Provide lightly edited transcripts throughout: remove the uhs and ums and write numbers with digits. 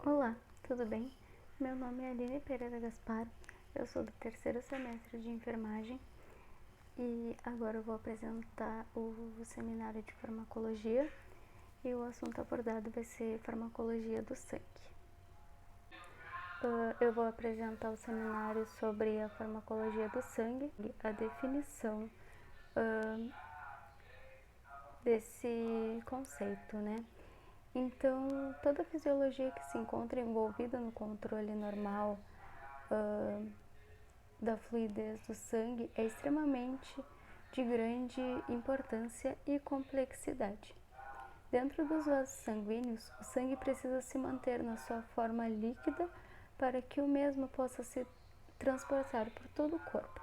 Olá, tudo bem? Meu nome é Aline Pereira Gaspar, eu sou do terceiro semestre de enfermagem e agora eu vou apresentar o seminário de farmacologia e o assunto abordado vai ser farmacologia do sangue. Eu vou apresentar o seminário sobre a farmacologia do sangue, a definição desse conceito, né? Então, toda a fisiologia que se encontra envolvida no controle normal da fluidez do sangue é extremamente de grande importância e complexidade. Dentro dos vasos sanguíneos, o sangue precisa se manter na sua forma líquida para que o mesmo possa se transportar por todo o corpo.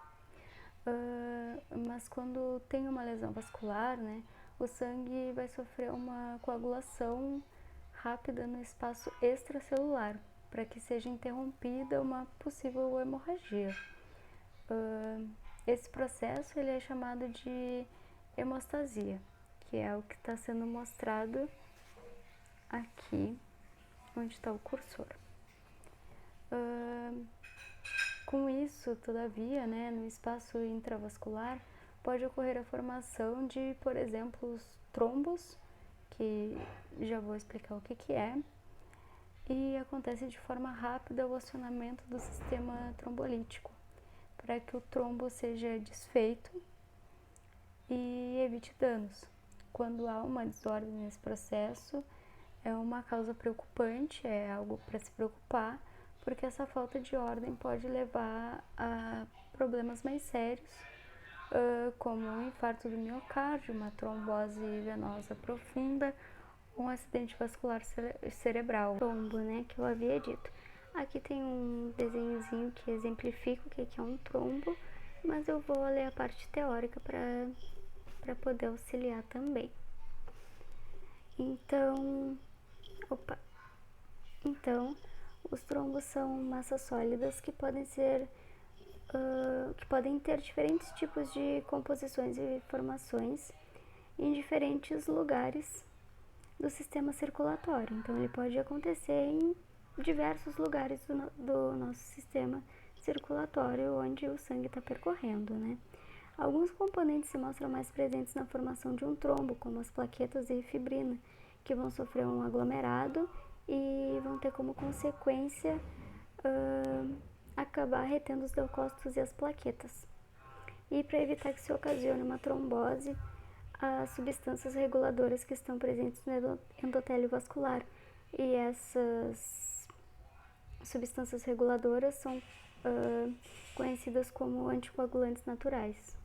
Mas quando tem uma lesão vascular, né, o sangue vai sofrer uma coagulação rápida no espaço extracelular, para que seja interrompida uma possível hemorragia. Esse processo ele é chamado de hemostasia, que é o que está sendo mostrado aqui, onde está o cursor. Com isso, todavia, né, no espaço intravascular, pode ocorrer a formação de, por exemplo, os trombos, que já vou explicar o que é, e acontece de forma rápida o acionamento do sistema trombolítico, para que o trombo seja desfeito e evite danos. Quando há uma desordem nesse processo, é uma causa preocupante, é algo para se preocupar, porque essa falta de ordem pode levar a problemas mais sérios, como um infarto do miocárdio, uma trombose venosa profunda, um acidente vascular cerebral. Trombo, né, que eu havia dito. Aqui tem um desenhozinho que exemplifica o que é um trombo, mas eu vou ler a parte teórica para poder auxiliar também. Então, os trombos são massas sólidas que podem ter diferentes tipos de composições e formações em diferentes lugares do sistema circulatório. Então, ele pode acontecer em diversos lugares do nosso sistema circulatório onde o sangue está percorrendo, né? Alguns componentes se mostram mais presentes na formação de um trombo, como as plaquetas e fibrina, que vão sofrer um aglomerado e vão ter como consequência acabar retendo os leucócitos e as plaquetas. E para evitar que se ocasione uma trombose, as substâncias reguladoras que estão presentes no endotélio vascular. E essas substâncias reguladoras são conhecidas como anticoagulantes naturais.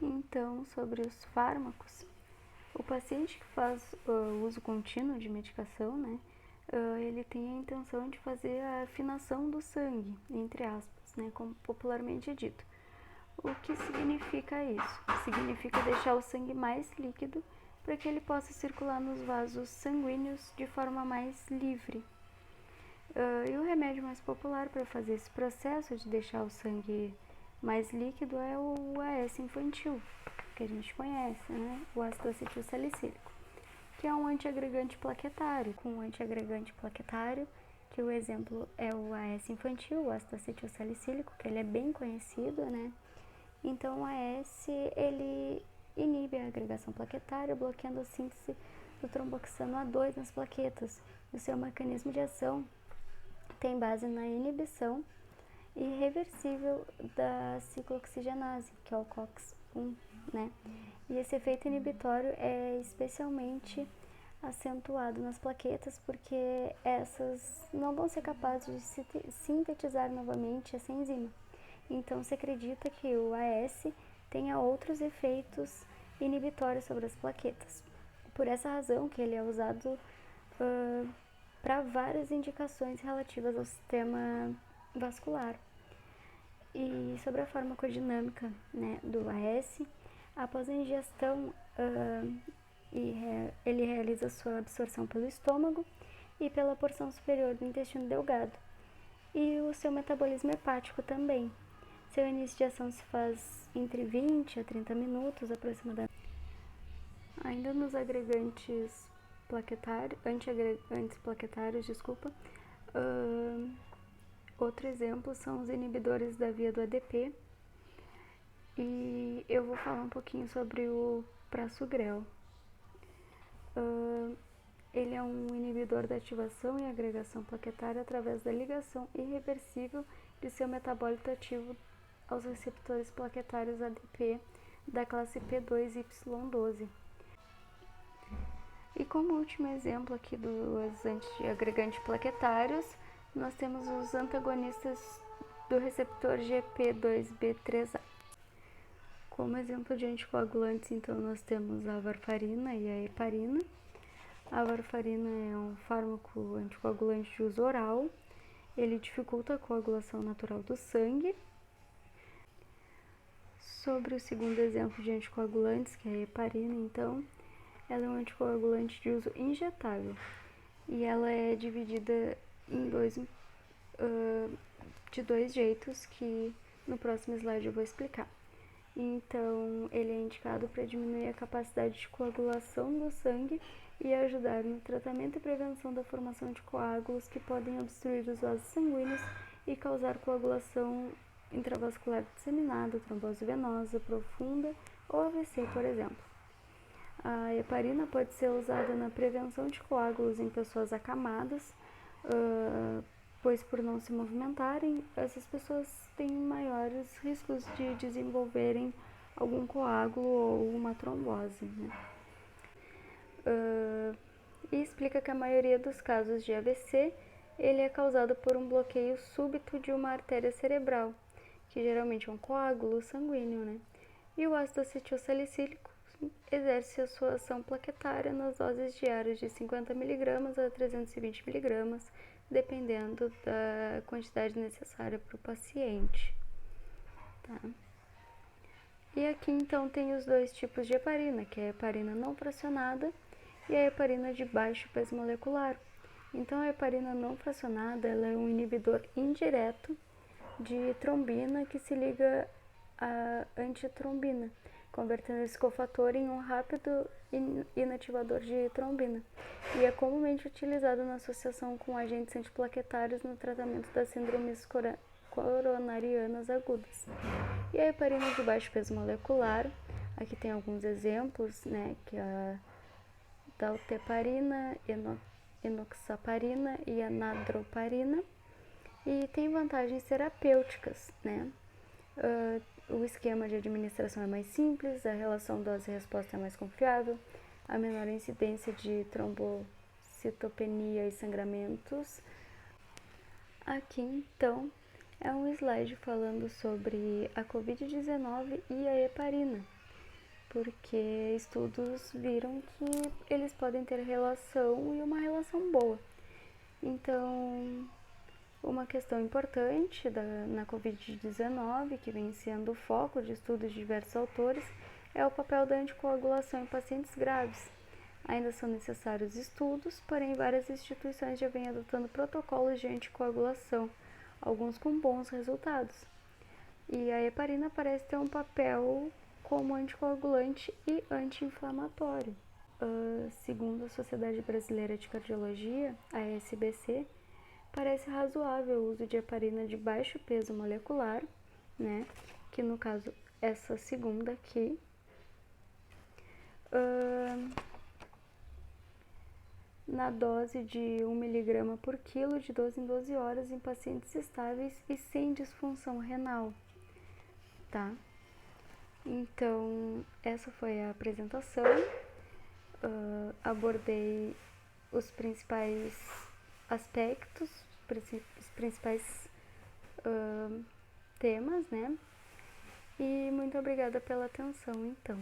Então, sobre os fármacos, o paciente que faz uso contínuo de medicação, né, ele tem a intenção de fazer a afinação do sangue, entre aspas, né, como popularmente é dito. O que significa isso? Significa deixar o sangue mais líquido para que ele possa circular nos vasos sanguíneos de forma mais livre. E o remédio mais popular para fazer esse processo de deixar o sangue mais líquido é o AS infantil, que a gente conhece, né? O ácido acetil salicílico, que é um antiagregante plaquetário. Com um antiagregante plaquetário, que o exemplo é o AS infantil, o ácido acetil salicílico, que ele é bem conhecido, né? Então, o AS, ele inibe a agregação plaquetária, bloqueando a síntese do tromboxano A2 nas plaquetas. O seu mecanismo de ação tem base na inibição irreversível da ciclooxigenase, que é o COX-1, né? E esse efeito inibitório é especialmente acentuado nas plaquetas porque essas não vão ser capazes de sintetizar novamente essa enzima. Então, se acredita que o AS tenha outros efeitos inibitórios sobre as plaquetas. Por essa razão que ele é usado para várias indicações relativas ao sistema vascular. E sobre a farmacodinâmica, né, do AS, após a ingestão, ele realiza sua absorção pelo estômago e pela porção superior do intestino delgado. E o seu metabolismo hepático também. Seu início de ação se faz entre 20 a 30 minutos aproximadamente. Ainda nos agregantes antiplaquetários, desculpa. Outro exemplo são os inibidores da via do ADP. E eu vou falar um pouquinho sobre o prasugrel. Ele é um inibidor da ativação e agregação plaquetária através da ligação irreversível de seu metabólito ativo aos receptores plaquetários ADP da classe P2Y12. E como último exemplo aqui dos antiagregantes plaquetários, nós temos os antagonistas do receptor GP2B3A. Como exemplo de anticoagulantes, então, nós temos a varfarina e a heparina. A varfarina é um fármaco anticoagulante de uso oral. Ele dificulta a coagulação natural do sangue. Sobre o segundo exemplo de anticoagulantes, que é a heparina, então, ela é um anticoagulante de uso injetável. E ela é dividida em de dois jeitos que no próximo slide eu vou explicar. Então, ele é indicado para diminuir a capacidade de coagulação do sangue e ajudar no tratamento e prevenção da formação de coágulos que podem obstruir os vasos sanguíneos e causar coagulação intravascular disseminada, trombose venosa profunda ou AVC, por exemplo. A heparina pode ser usada na prevenção de coágulos em pessoas acamadas, pois por não se movimentarem, essas pessoas têm maiores riscos de desenvolverem algum coágulo ou uma trombose, né? E explica que a maioria dos casos de AVC, ele é causado por um bloqueio súbito de uma artéria cerebral, que geralmente é um coágulo sanguíneo, né? E o ácido acetilsalicílico exerce a sua ação plaquetária nas doses diárias de 50 mg a 320 mg, dependendo da quantidade necessária para o paciente. Tá? E aqui então tem os dois tipos de heparina, que é a heparina não fracionada e a heparina de baixo peso molecular. Então a heparina não fracionada ela é um inibidor indireto de trombina que se liga à antitrombina, convertendo esse cofator em um rápido inativador de trombina, e é comumente utilizado na associação com agentes antiplaquetários no tratamento das síndromes coronarianas agudas. E a heparina de baixo peso molecular, aqui tem alguns exemplos, né, que é a dalteparina, enoxaparina e a nadroparina, e tem vantagens terapêuticas, né? O esquema de administração é mais simples, a relação dose-resposta é mais confiável, a menor incidência de trombocitopenia e sangramentos. Aqui, então, é um slide falando sobre a Covid-19 e a heparina, porque estudos viram que eles podem ter relação e uma relação boa. Então, uma questão importante na Covid-19, que vem sendo o foco de estudos de diversos autores, é o papel da anticoagulação em pacientes graves. Ainda são necessários estudos, porém várias instituições já vêm adotando protocolos de anticoagulação, alguns com bons resultados. E a heparina parece ter um papel como anticoagulante e anti-inflamatório. Segundo a Sociedade Brasileira de Cardiologia, a SBC, parece razoável o uso de heparina de baixo peso molecular, né? Que no caso essa segunda aqui, na dose de 1 mg por quilo de 12 em 12 horas em pacientes estáveis e sem disfunção renal, tá? Então, essa foi a apresentação. Abordei os principais aspectos, os principais temas, né? E muito obrigada pela atenção, então.